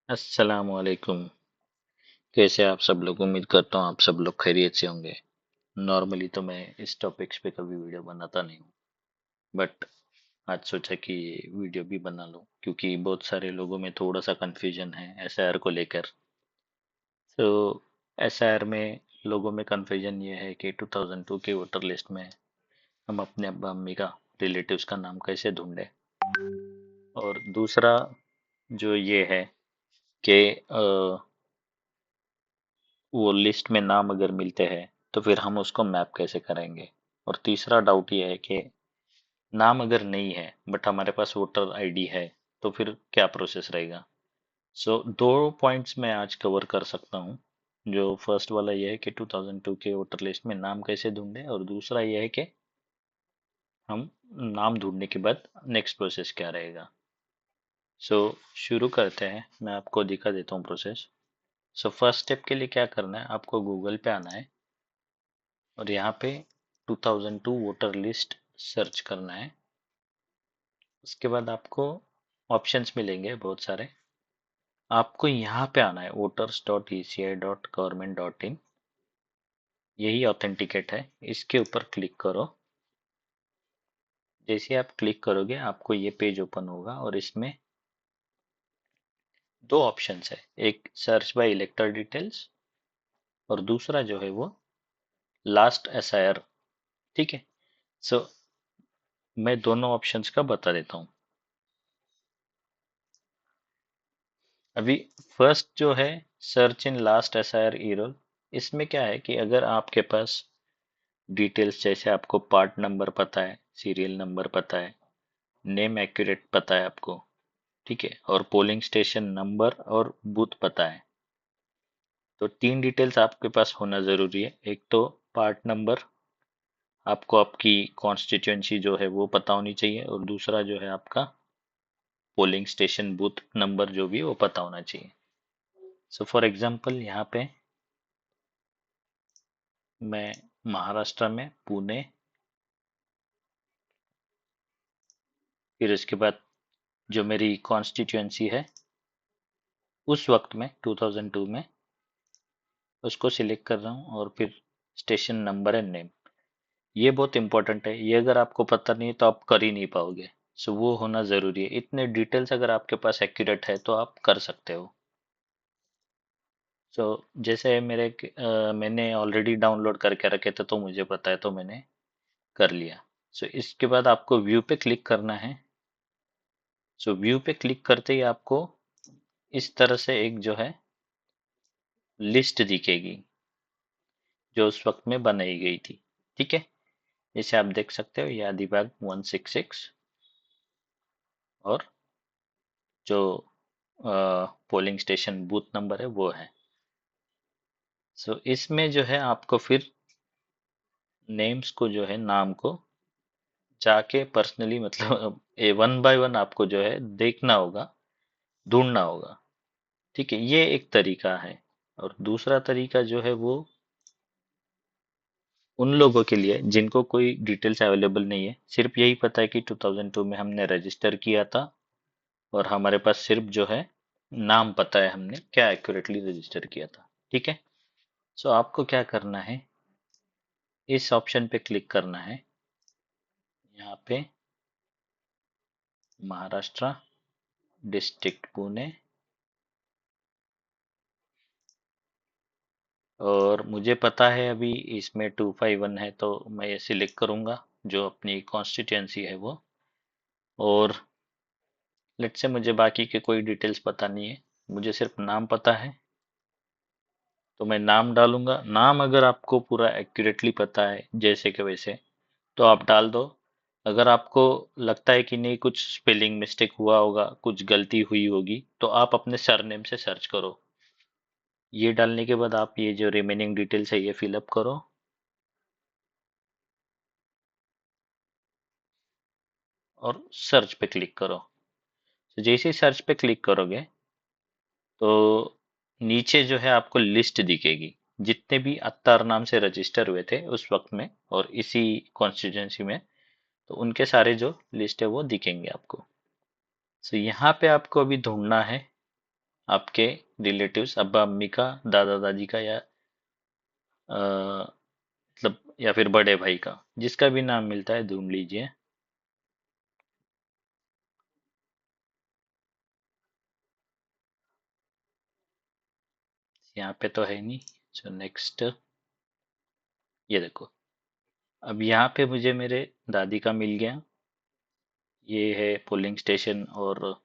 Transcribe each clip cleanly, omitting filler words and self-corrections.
अस्सलामुअलैकुम। कैसे आप सब लोग? उम्मीद करता हूँ आप सब लोग खैरियत से होंगे। नॉर्मली तो मैं इस टॉपिक्स पे कभी वीडियो बनाता नहीं हूँ, बट आज सोचा कि ये वीडियो भी बना लूँ क्योंकि बहुत सारे लोगों में थोड़ा सा कंफ्यूजन है एसआईआर को लेकर। तो एसआईआर में लोगों में कंफ्यूजन ये है कि 2002 के वोटर लिस्ट में हम अपने अब्बा अम्मी का रिलेटिव्स का नाम कैसे ढूंढें। और दूसरा जो ये है कि वो लिस्ट में नाम अगर मिलते हैं तो फिर हम उसको मैप कैसे करेंगे। और तीसरा डाउट ये है कि नाम अगर नहीं है बट हमारे पास वोटर आईडी है तो फिर क्या प्रोसेस रहेगा। सो दो पॉइंट्स मैं आज कवर कर सकता हूँ। जो फर्स्ट वाला ये है कि 2002 के वोटर लिस्ट में नाम कैसे ढूंढे, और दूसरा ये है कि हम नाम ढूंढने के बाद नेक्स्ट प्रोसेस क्या रहेगा। सो शुरू करते हैं, मैं आपको दिखा देता हूँ प्रोसेस। सो फर्स्ट स्टेप के लिए क्या करना है, आपको गूगल पे आना है और यहाँ पे 2002 वोटर लिस्ट सर्च करना है। उसके बाद आपको ऑप्शंस मिलेंगे बहुत सारे। आपको यहाँ पे आना है voters.eci.government.in। यही ऑथेंटिकेट है, इसके ऊपर क्लिक करो। जैसे आप क्लिक करोगे आपको ये पेज ओपन होगा और इसमें दो ऑप्शंस है, एक सर्च बाय इलेक्टर डिटेल्स और दूसरा जो है वो लास्ट एसआईआर। ठीक है। सो मैं दोनों ऑप्शंस का बता देता हूँ। अभी फर्स्ट जो है सर्च इन लास्ट एसआईआर ईरोल, इसमें क्या है कि अगर आपके पास डिटेल्स जैसे आपको पार्ट नंबर पता है, सीरियल नंबर पता है, नेम एक्यूरेट पता है आपको, ठीक है, और पोलिंग स्टेशन नंबर और बूथ पता है, तो तीन डिटेल्स आपके पास होना जरूरी है। एक तो पार्ट नंबर, आपको आपकी कॉन्स्टिट्यूएंसी जो है वो पता होनी चाहिए, और दूसरा जो है आपका पोलिंग स्टेशन बूथ नंबर जो भी वो पता होना चाहिए। सो फॉर एग्जांपल यहाँ पे मैं महाराष्ट्र में पुणे, फिर उसके बाद जो मेरी कॉन्स्टिट्यूएंसी है उस वक्त में 2002 में उसको सिलेक्ट कर रहा हूँ, और फिर स्टेशन नंबर एंड नेम। ये बहुत इंपॉर्टेंट है, ये अगर आपको पता नहीं है तो आप कर ही नहीं पाओगे। सो वो होना जरूरी है। इतने डिटेल्स अगर आपके पास एक्यूरेट है तो आप कर सकते हो। सो जैसे मैंने ऑलरेडी डाउनलोड करके रखे थे तो मुझे पता है तो मैंने कर लिया। सो इसके बाद आपको व्यू पे क्लिक करना है। सो व्यू पे क्लिक करते ही आपको इस तरह से एक जो है लिस्ट दिखेगी जो उस वक्त में बनाई गई थी। ठीक है। जैसे आप देख सकते हो, ये आदिबाग 166 और जो पोलिंग स्टेशन बूथ नंबर है वो है। सो इसमें जो है आपको फिर नेम्स को जो है नाम को जाके पर्सनली मतलब ए वन बाय वन आपको जो है देखना होगा, ढूंढना होगा। ठीक है, ये एक तरीका है। और दूसरा तरीका जो है वो उन लोगों के लिए जिनको कोई डिटेल्स अवेलेबल नहीं है, सिर्फ यही पता है कि 2002 में हमने रजिस्टर किया था और हमारे पास सिर्फ जो है नाम पता है हमने क्या एक्यूरेटली रजिस्टर किया था। ठीक है। सो आपको क्या करना है, इस ऑप्शन पे क्लिक करना है, यहाँ पे महाराष्ट्र, डिस्ट्रिक्ट पुणे, और मुझे पता है अभी इसमें 251 है तो मैं ये सिलेक्ट करूंगा जो अपनी कॉन्स्टिट्यूएंसी है वो। और लेट से मुझे बाकी के कोई डिटेल्स पता नहीं है, मुझे सिर्फ नाम पता है तो मैं नाम डालूंगा। नाम अगर आपको पूरा एक्यूरेटली पता है जैसे कि वैसे तो आप डाल दो। अगर आपको लगता है कि नहीं कुछ स्पेलिंग मिस्टेक हुआ होगा, कुछ गलती हुई होगी, तो आप अपने सरनेम से सर्च करो। ये डालने के बाद आप ये जो रिमेनिंग डिटेल्स है ये फिलअप करो और सर्च पे क्लिक करो। तो जैसे ही सर्च पे क्लिक करोगे तो नीचे जो है आपको लिस्ट दिखेगी, जितने भी अत्तार नाम से रजिस्टर हुए थे उस वक्त में और इसी कॉन्स्टिट्यूंसी में, तो उनके सारे जो लिस्ट है वो दिखेंगे आपको। सो यहाँ पे आपको अभी ढूंढना है आपके रिलेटिव्स, अब्बा अम्मी का, दादा दादी का, या मतलब या फिर बड़े भाई का, जिसका भी नाम मिलता है ढूंढ लीजिए। यहाँ पे तो है नहीं। सो नेक्स्ट, ये देखो, अब यहाँ पे मुझे मेरे दादी का मिल गया। ये है पोलिंग स्टेशन और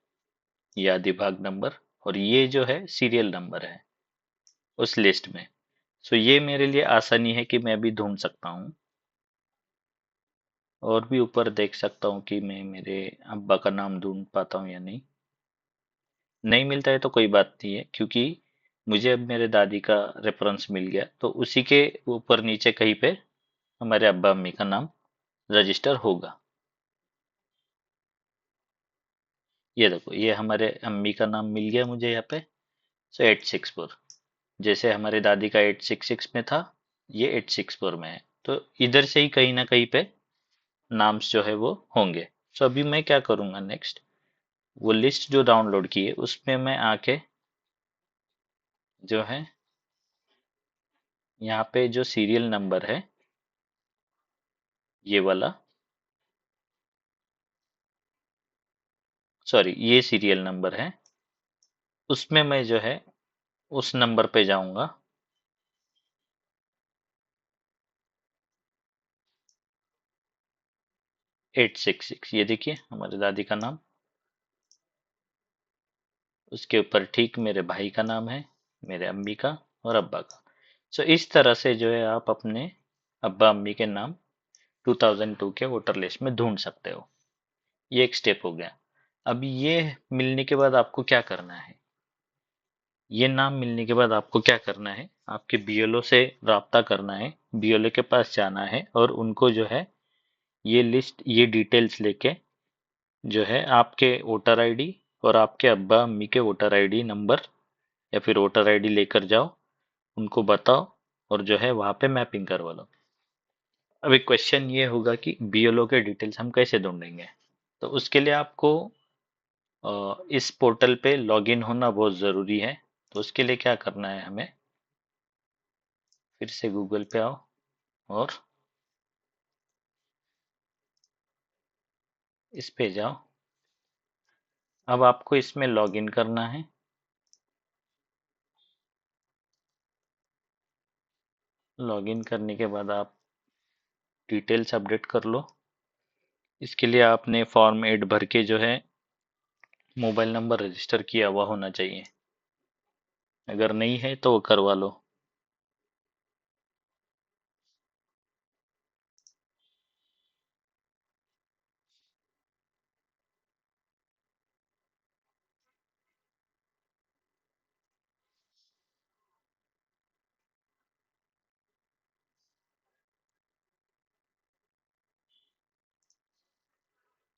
यादी भाग नंबर, और ये जो है सीरियल नंबर है उस लिस्ट में। सो ये मेरे लिए आसानी है कि मैं भी ढूंढ सकता हूँ, और भी ऊपर देख सकता हूँ कि मैं मेरे अब्बा का नाम ढूंढ पाता हूँ या नहीं। नहीं मिलता है तो कोई बात नहीं है, क्योंकि मुझे अब मेरे दादी का रेफरेंस मिल गया, तो उसी के ऊपर नीचे कहीं पे हमारे अब्बा अम्मी का नाम रजिस्टर होगा। ये देखो, ये हमारे अम्मी का नाम मिल गया मुझे यहाँ पे। सो 864, जैसे हमारी दादी का 866 में था, ये 864 में है। तो इधर से ही कहीं ना कहीं पे नाम्स जो है वो होंगे। सो अभी मैं क्या करूँगा नेक्स्ट, वो लिस्ट जो डाउनलोड की है उसमें मैं आके जो है यहाँ पे जो सीरियल नंबर है, ये वाला, सॉरी ये सीरियल नंबर है, उसमें मैं जो है उस नंबर पे जाऊंगा। 866, ये देखिए हमारी दादी का नाम, उसके ऊपर ठीक मेरे भाई का नाम है, मेरे अम्मी का और अब्बा का। सो इस तरह से जो है आप अपने अब्बा अम्मी के नाम 2002 के वोटर लिस्ट में ढूंढ सकते हो। ये एक स्टेप हो गया। अब ये मिलने के बाद आपको क्या करना है, ये नाम मिलने के बाद आपको क्या करना है, आपके बीएलओ से राब्ता करना है, बीएलओ के पास जाना है और उनको जो है ये लिस्ट, ये डिटेल्स लेके जो है आपके वोटर आईडी और आपके अब्बा अम्मी के वोटर आईडी नंबर या फिर वोटर आईडी लेकर जाओ, उनको बताओ और जो है वहाँ पे मैपिंग करवा लो। अब एक क्वेश्चन ये होगा कि बीएलओ के डिटेल्स हम कैसे ढूंढेंगे। तो उसके लिए आपको इस पोर्टल पे लॉगिन होना बहुत ज़रूरी है। तो उसके लिए क्या करना है, हमें फिर से गूगल पे आओ और इस पे जाओ। अब आपको इसमें लॉगिन करना है। लॉगिन करने के बाद आप डिटेल्स अपडेट कर लो। इसके लिए आपने फॉर्म 8 भर के जो है मोबाइल नंबर रजिस्टर किया हुआ होना चाहिए, अगर नहीं है तो वो करवा लो।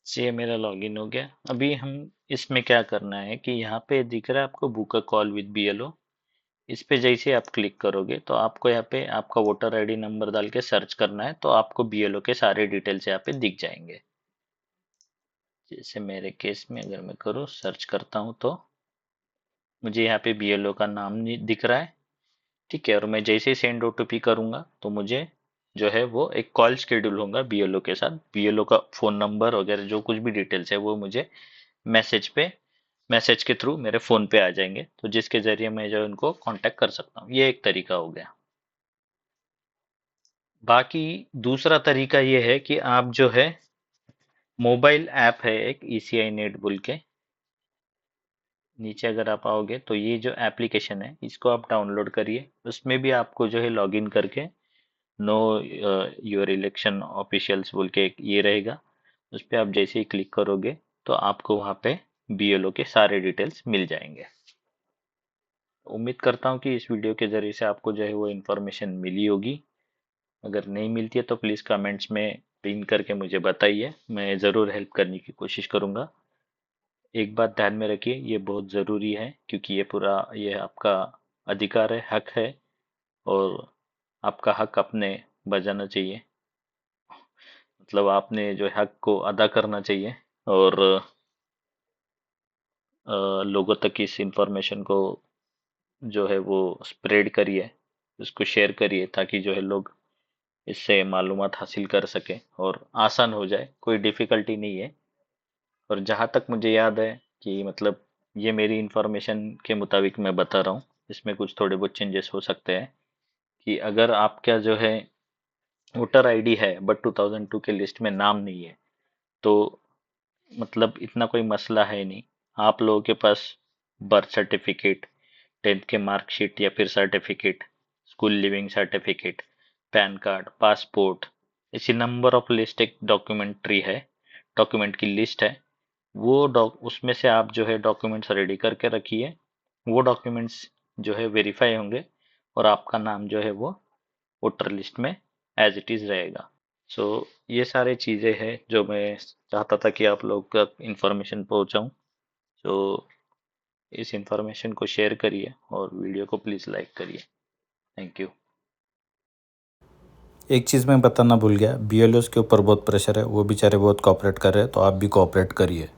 ये मेरा लॉगिन हो गया। अभी हम इसमें क्या करना है कि यहाँ पे दिख रहा है आपको book a call with BLO, इस पे जैसे आप क्लिक करोगे तो आपको यहाँ पे आपका वोटर आईडी नंबर डाल के सर्च करना है, तो आपको बीएलओ के सारे डिटेल्स यहाँ पे दिख जाएंगे। जैसे मेरे केस में अगर मैं करूँ सर्च करता हूँ तो मुझे यहाँ पे बीएलओ का नाम नहीं दिख रहा है। ठीक है, और मैं जैसे ही सेंड ओटीपी करूंगा तो मुझे जो है वो एक कॉल शेड्यूल होगा बीएलओ के साथ। बीएलओ का फोन नंबर वगैरह जो कुछ भी डिटेल्स है वो मुझे मैसेज पे, मैसेज के थ्रू मेरे फोन पे आ जाएंगे, तो जिसके जरिए मैं जो है उनको कांटेक्ट कर सकता हूँ। ये एक तरीका हो गया। बाकी दूसरा तरीका ये है कि आप जो है मोबाइल ऐप है एक ईसीआई नेट बुल के नीचे अगर आप आओगे तो ये जो एप्लीकेशन है इसको आप डाउनलोड करिए। उसमें भी आपको जो है लॉगिन करके नो योर इलेक्शन ऑफिशियल्स बोल के एक ये रहेगा, उस पर आप जैसे ही क्लिक करोगे तो आपको वहाँ पे बीएलओ के सारे डिटेल्स मिल जाएंगे। उम्मीद करता हूँ कि इस वीडियो के जरिए से आपको जो है वो इन्फॉर्मेशन मिली होगी। अगर नहीं मिलती है तो प्लीज़ कमेंट्स में पिन करके मुझे बताइए, मैं ज़रूर हेल्प करने की कोशिश करूँगा। एक बात ध्यान में रखिए, ये बहुत ज़रूरी है क्योंकि ये पूरा ये आपका अधिकार है, हक है, और आपका हक अपने बजाना चाहिए। मतलब आपने जो हक को अदा करना चाहिए। और लोगों तक इस इंफॉर्मेशन को जो है वो स्प्रेड करिए, उसको शेयर करिए, ताकि जो है लोग इससे मालूमात हासिल कर सके और आसान हो जाए, कोई डिफिकल्टी नहीं है। और जहाँ तक मुझे याद है कि मतलब ये मेरी इंफॉर्मेशन के मुताबिक मैं बता रहा हूँ, इसमें कुछ थोड़े बहुत चेंजेस हो सकते हैं कि अगर आपका जो है वोटर आईडी है बट 2002 के लिस्ट में नाम नहीं है, तो मतलब इतना कोई मसला है नहीं। आप लोगों के पास बर्थ सर्टिफिकेट, 10th के मार्कशीट या फिर certificate, school leaving certificate, pan card, passport, ऐसी नंबर ऑफ लिस्ट एक डॉक्यूमेंट्री है, डॉक्यूमेंट की लिस्ट है। वो उसमें से आप जो है डॉक्यूमेंट्स रेडी करके रखिए। वो डॉक्यूमेंट्स जो है वेरीफाई होंगे और आपका नाम जो है वो वोटर लिस्ट में एज इट इज रहेगा। सो ये सारे चीज़ें हैं जो मैं चाहता था कि आप लोग तक इंफॉर्मेशन पहुंचाऊं। सो इस इंफॉर्मेशन को शेयर करिए और वीडियो को प्लीज़ लाइक करिए। Thank you. एक चीज़ मैं बताना भूल गया, BLOs के ऊपर बहुत प्रेशर है, वो बेचारे बहुत कोऑपरेट कर रहे हैं, तो आप भी कोऑपरेट करिए।